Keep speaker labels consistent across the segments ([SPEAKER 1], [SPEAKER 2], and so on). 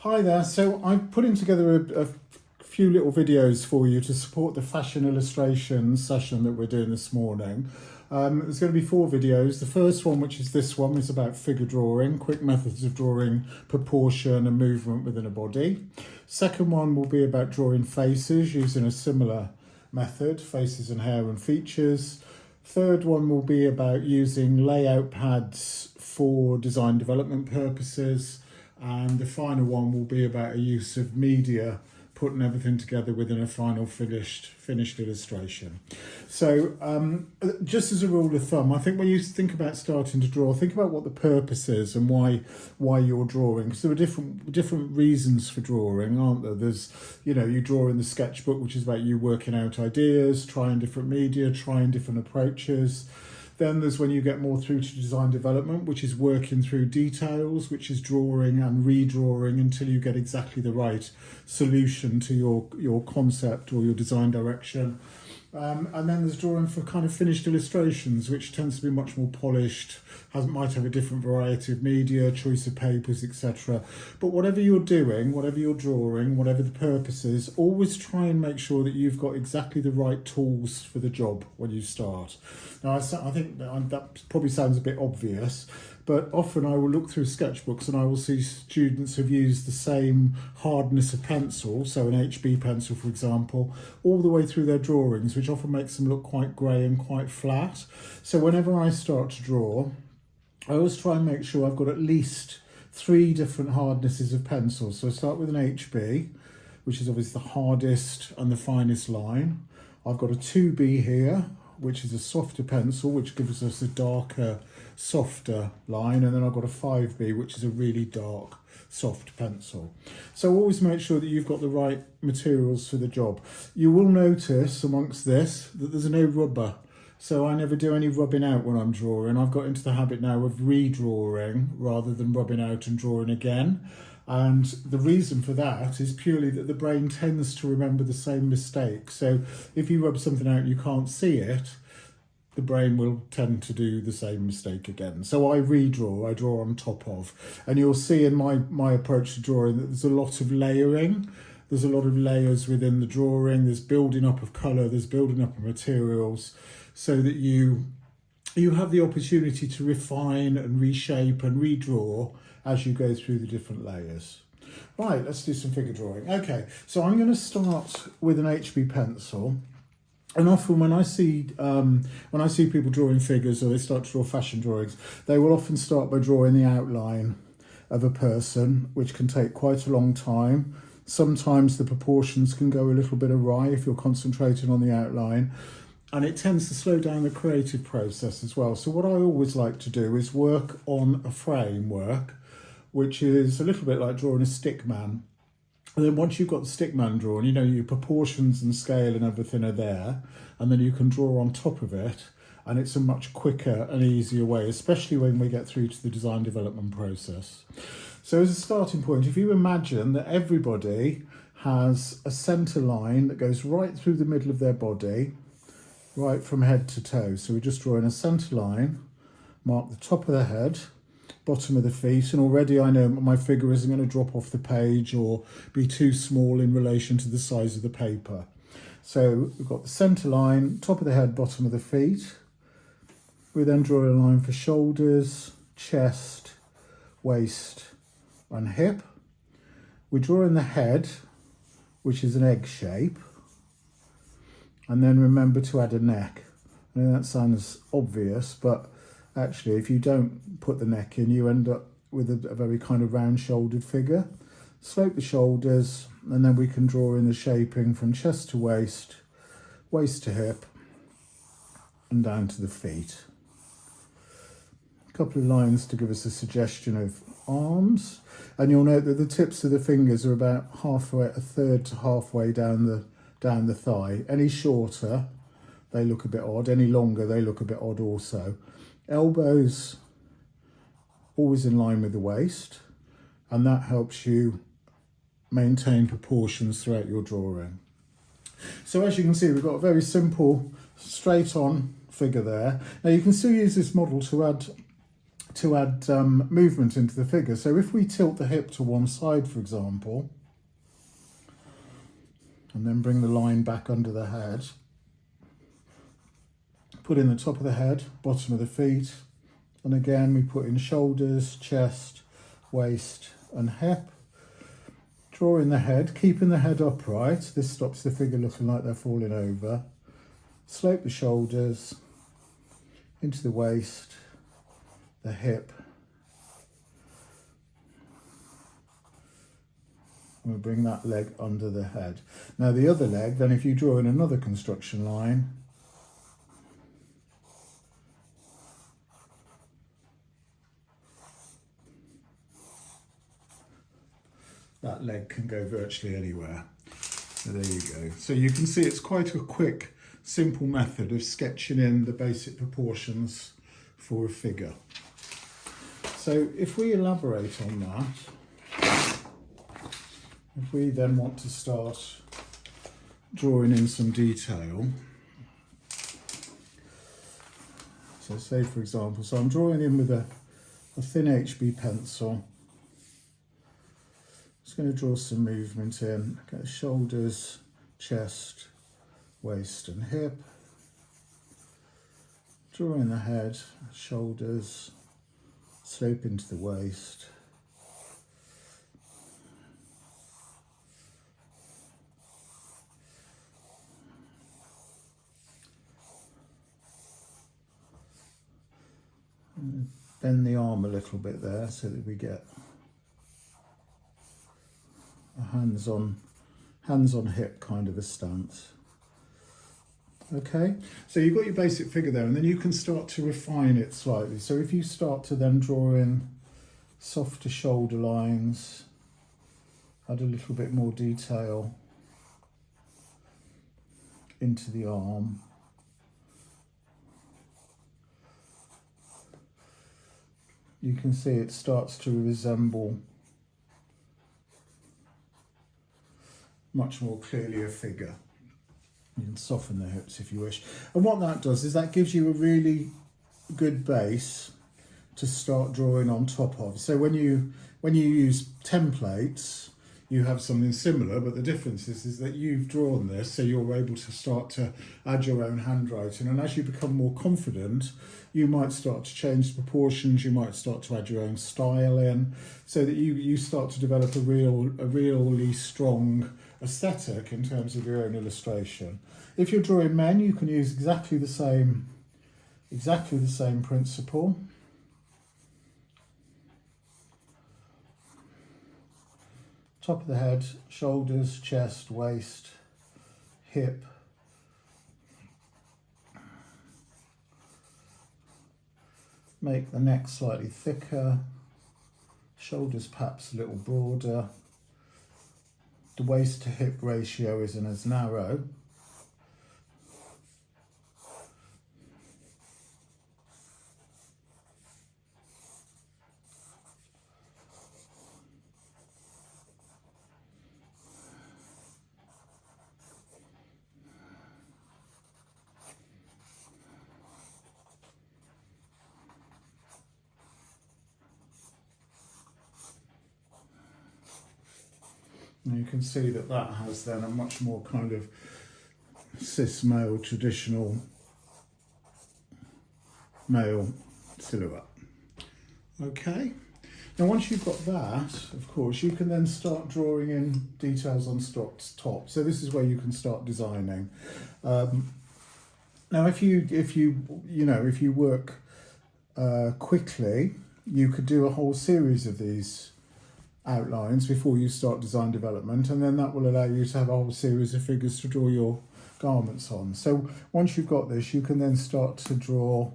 [SPEAKER 1] Hi there. So I'm putting together a few little videos for you to support the fashion illustration session that we're doing this morning. There's going to be 4 videos. The first one, which is this one, is about figure drawing, quick methods of drawing proportion and movement within a body. Second one will be about drawing faces using a similar method, faces and hair and features. Third one will be about using layout pads for design development purposes. And the final one will be about a use of media, putting everything together within a final finished illustration. So just as a rule of thumb, I think when you think about starting to draw, think about what the purpose is and why you're drawing, because there are different reasons for drawing, aren't there? There's, you draw in the sketchbook, which is about you working out ideas, trying different media, trying different approaches. Then there's when you get more through to design development, which is working through details, which is drawing and redrawing until you get exactly the right solution to your concept or your design direction. And then there's drawing for kind of finished illustrations, which tends to be much more polished, might have a different variety of media, choice of papers, etc. But whatever you're doing, whatever you're drawing, whatever the purpose is, always try and make sure that you've got exactly the right tools for the job when you start. Now, I think that probably sounds a bit obvious, but often I will look through sketchbooks and I will see students have used the same hardness of pencil, so an HB pencil, for example, all the way through their drawings, which often makes them look quite grey and quite flat. So whenever I start to draw, I always try and make sure I've got at least 3 different hardnesses of pencil. So I start with an HB, which is obviously the hardest and the finest line. I've got a 2B here, which is a softer pencil, which gives us a darker, softer line. And then I've got a 5B, which is a really dark, soft pencil. So always make sure that you've got the right materials for the job. You will notice amongst this that there's no rubber. So I never do any rubbing out when I'm drawing. I've got into the habit now of redrawing rather than rubbing out and drawing again. And the reason for that is purely that the brain tends to remember the same mistake. So if you rub something out and you can't see it, the brain will tend to do the same mistake again. So I redraw, I draw on top of. And you'll see in my approach to drawing that there's a lot of layering. There's a lot of layers within the drawing. There's building up of colour, there's building up of materials, so that you have the opportunity to refine and reshape and redraw as you go through the different layers. Right, let's do some figure drawing. Okay, so I'm going to start with an HB pencil. And often when I see people drawing figures or they start to draw fashion drawings, they will often start by drawing the outline of a person, which can take quite a long time. Sometimes the proportions can go a little bit awry if you're concentrating on the outline. And it tends to slow down the creative process as well. So what I always like to do is work on a framework, which is a little bit like drawing a stick man. And then once you've got the stick man drawn, your proportions and scale and everything are there, and then you can draw on top of it, and it's a much quicker and easier way, especially when we get through to the design development process. So as a starting point, if you imagine that everybody has a centre line that goes right through the middle of their body, right from head to toe. So we're just drawing a centre line, mark the top of the head, bottom of the feet, and already I know my figure isn't going to drop off the page or be too small in relation to the size of the paper. So we've got the centre line, top of the head, bottom of the feet. We then draw a line for shoulders, chest, waist and hip. We draw in the head, which is an egg shape. And then remember to add a neck. I know that sounds obvious, but actually if you don't put the neck in, you end up with a very kind of round-shouldered figure. Slope the shoulders, and then we can draw in the shaping from chest to waist, waist to hip, and down to the feet. A couple of lines to give us a suggestion of arms. And you'll note that the tips of the fingers are about halfway, a third to halfway down the thigh. Any shorter, they look a bit odd. Any longer, they look a bit odd also. Elbows always in line with the waist, and that helps you maintain proportions throughout your drawing. So as you can see, we've got a very simple straight on figure there. Now you can still use this model to add to add movement into the figure. So if we tilt the hip to one side, for example, and then bring the line back under the head, put in the top of the head, bottom of the feet, and again we put in shoulders, chest, waist and hip. Draw in the head, keeping the head upright. This stops the figure looking like they're falling over. Slope the shoulders into the waist, the hip. And we'll bring that leg under the head. Now the other leg, then if you draw in another construction line, that leg can go virtually anywhere. So there you go. So you can see it's quite a quick, simple method of sketching in the basic proportions for a figure. So if we elaborate on that, if we then want to start drawing in some detail, so say for example, so I'm drawing in with a thin HB pencil. Just going to draw some movement in, get shoulders, chest, waist and hip. Draw in the head, shoulders, slope into the waist. And bend the arm a little bit there so that we get a hands on hip kind of a stance. Okay, so you've got your basic figure there, and then you can start to refine it slightly. So if you start to then draw in softer shoulder lines, add a little bit more detail into the arm. You can see it starts to resemble much more clearly a figure. You can soften the hips if you wish. And what that does is that gives you a really good base to start drawing on top of. So when you use templates, you have something similar, but the difference is that you've drawn this, so you're able to start to add your own handwriting. And as you become more confident, you might start to change the proportions, you might start to add your own style in, so that you start to develop a really strong aesthetic in terms of your own illustration. If you're drawing men, you can use exactly the same principle. Top of the head, shoulders, chest, waist, hip. Make the neck slightly thicker, shoulders perhaps a little broader. The waist to hip ratio isn't as narrow. And you can see that that has then a much more kind of cis male, traditional male silhouette. Okay, now once you've got that, of course, you can then start drawing in details on top. So this is where you can start designing. Now, if you work quickly, you could do a whole series of these outlines before you start design development, and then that will allow you to have a whole series of figures to draw your garments on. So once you've got this, you can then start to draw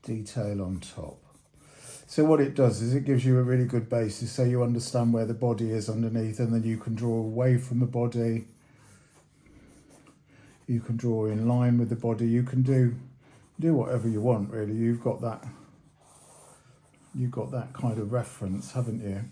[SPEAKER 1] detail on top. So what it does is it gives you a really good basis, so you understand where the body is underneath, and then you can draw away from the body You can draw in line with the body. You can do whatever you want, really. You've got that kind of reference, haven't you?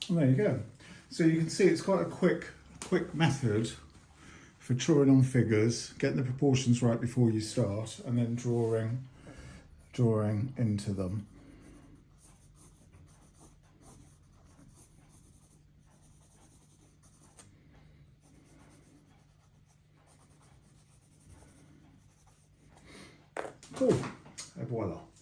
[SPEAKER 1] And there you go. So you can see it's quite a quick method for drawing on figures, getting the proportions right before you start, and then drawing into them. Cool. Et voila.